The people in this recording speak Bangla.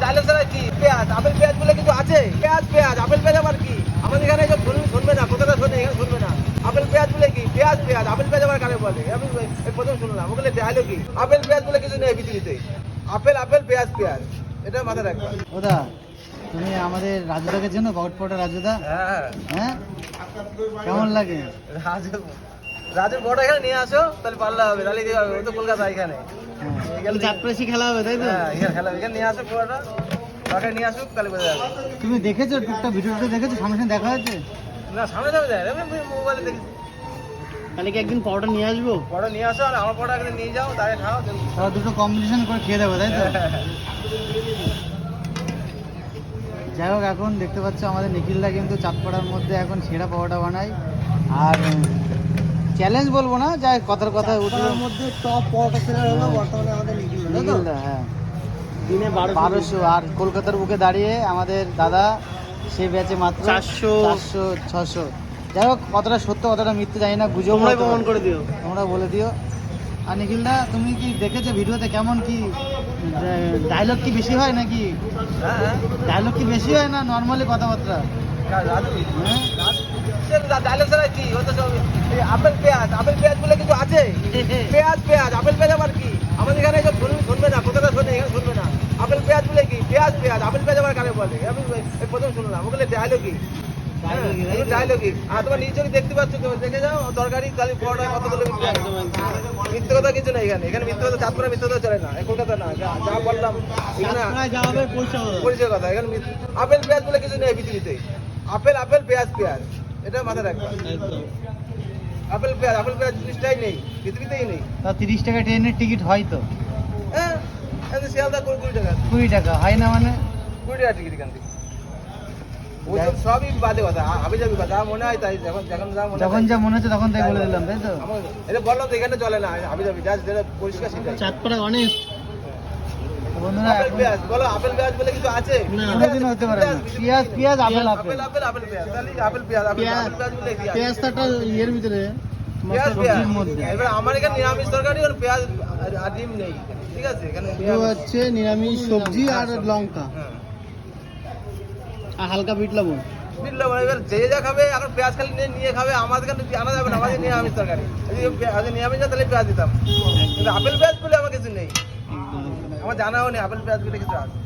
ডায়লগ ছাড়া কি পেঁয়াজ আপেল পেঁয়াজ বলে কিছু আছে? পেঁয়াজ পেঁয়াজ আপেল পেঁয়াজ আবার কি? আমাদের এখানে এসব শুনবে না, কথাটা শোনে, এখানে শুনবে না। আপেল পেঁয়াজ বলে কি? পেঁয়াজ পেঁয়াজ আপেল পেঁয়াজ আবার কারে বলে? আমি এই প্রথম শুনলাম। ওগুলো ডায়লগ কি? আপেল পেঁয়াজ বলে কিছু নেই পৃথিবীতে। আপেল আপেল পেঁয়াজ পেঁয়াজ, এটা মাথায় রাখবা। ওদা তুমি আমাদের রাজুদাকে চেনো? পাউটপটা রাজুদা? হ্যাঁ হ্যাঁ, কেমন লাগে? রাজুর বড় এখানে নিয়ে আসো, তাহলে পাল্লা হবে, তাহলে কি হবে? ও তো কলকাতা এখানে। চাঁদপাশি খেলা হবে তাই তো? হ্যাঁ, এখানে খেলা হবে। এখানে নিয়ে আসো পুরোটা, তাকে নিয়ে আসুক, তাহলে বোঝা যাবে। তুমি দেখেছো টুকটাক ভিডিওটা দেখেছো? সামনে সামনে দেখা হয়েছে? না, সামনে যাবে যায়, আমি মোবাইলে দেখি। তাহলে কি একদিন পরোটা নিয়ে আসবো? বড় নিয়ে আসো, আর আমার বড় একদিন নিয়ে যাও, তাকে খাও। তাহলে দুটো কম্বিনেশন করে খেয়ে দেবো তাই তো? যাই হোক, এখন দেখতে পাচ্ছ আমাদের নিখিলদা কিন্তু চাঁদপাড়ার মধ্যে এখন সেরা পরোটা বানায়। আর চ্যালেঞ্জ বলবো না, যাই কথার কথা উঠলোর মধ্যে টপ পরোটা সেলার হলো বর্তমানে আমাদের নিখিলদা। হ্যাঁ, দিনে 1200। আর কলকাতার বুকে দাঁড়িয়ে আমাদের দাদা সে ব্যাচে মাত্র 400 600। যাই হোক, কতটা সত্য কতটা মিথ্যে জানি না, গুজব প্রমাণ করে দিও, তোমরা বলে দিও। আর নিখিলদা, তুমি কি দেখেছো ভিডিওতে কেমন কি ডায়লগ কি বেশি হয় নাকি? হ্যাঁ, ডায়লগ কি বেশি হয় না নর্মালি কথাবার্তা? রাজু হ্যাঁ, ডায়লগ ছাড়া কি? ও তো সব এই আপেল পেঁয়াজ আপেল পেঁয়াজ বলে কিছু আছে? পেঁয়াজ পেঁয়াজ আপেল পেঁয়াজ আবার কি? আমাদের এখানে এসব শুনবে না, কথাটা শোনে, এখানে শুনবে না। আপেল পেঁয়াজ বলে কি? পেঁয়াজ পেঁয়াজ আপেল পেঁয়াজ আবার কারে বলে? আমি এই প্রথম শুনলাম। ওগুলো ডায়লগ কি? ডায়লগ কি? আর তোমার নিজে দেখতে পাচ্ছ, তুমি দেখে যাও তরকারি খালি পরোটা কতগুলো মিথ্যে কথা কিছু নেই এখানে। এখানে মিথ্যে কথা, চাঁদপুরে মিথ্যে কথা চলে না, কলকাতা না। যা বললাম এখানে পরিচয় কথা। এখানে আপেল পেঁয়াজ বলে কিছু নেই পৃথিবীতে। আপেল আপেল পেঁয়াজ পেঁয়াজ, এটা মাথায় রাখবা। আপেল পেঁয়াজ জিনিসটাই নেই, পৃথিবীতেই নেই। তা 30 টাকা ট্রেনের টিকিট হয় তো? হ্যাঁ, শিয়ালদা 20 টাকা। 20 টাকা হয় না মানে? 20 টাকা টিকিট এখান থেকে। ওইসব সবই বাদে কথা, আবি যাবি কথা, যা মনে হয় তাই। যখন যা মনে হচ্ছে তখন তাই বলে দিলাম তাই তো? এটা বললাম তো, এখানে চলে না আবি যাবি, যা যেটা পরিষ্কার সেটাই। চাঁদপাড়া অনেক বন্ধুরা আপেল পেঁয়াজ বলো, আপেল পেঁয়াজ বলে কিছু আছে? কোনোদিন হতে পারে না। পেঁয়াজ পেঁয়াজ আপেল আপেল আপেল পেঁয়াজ, তাহলে আপেল পেঁয়াজ বলে কি আছে? পেঁয়াজটা একটা ইয়ের ভিতরে পেঁয়াজ সবজির মধ্যে। এবার আমার এখানে নিরামিষ তরকারি, আর পেঁয়াজ আর ডিম নেই, ঠিক আছে? এখানে হচ্ছে নিরামিষ সবজি আর লঙ্কা আর হালকা বিট লবণ। এবার যে যা খাবে, এখন পেঁয়াজ খালি নিয়ে খাবে, আমাদের এখানে আনা যাবে না। আমাদের নিরামিষ তরকারি, যদি নিরামিষ না তাহলে পেঁয়াজ দিতাম। কিন্তু আপেল পেঁয়াজ বলে আমার কিছু নেই, আমার জানাও নেই আপেল পেঁয়াজ বলে কিছু আছে।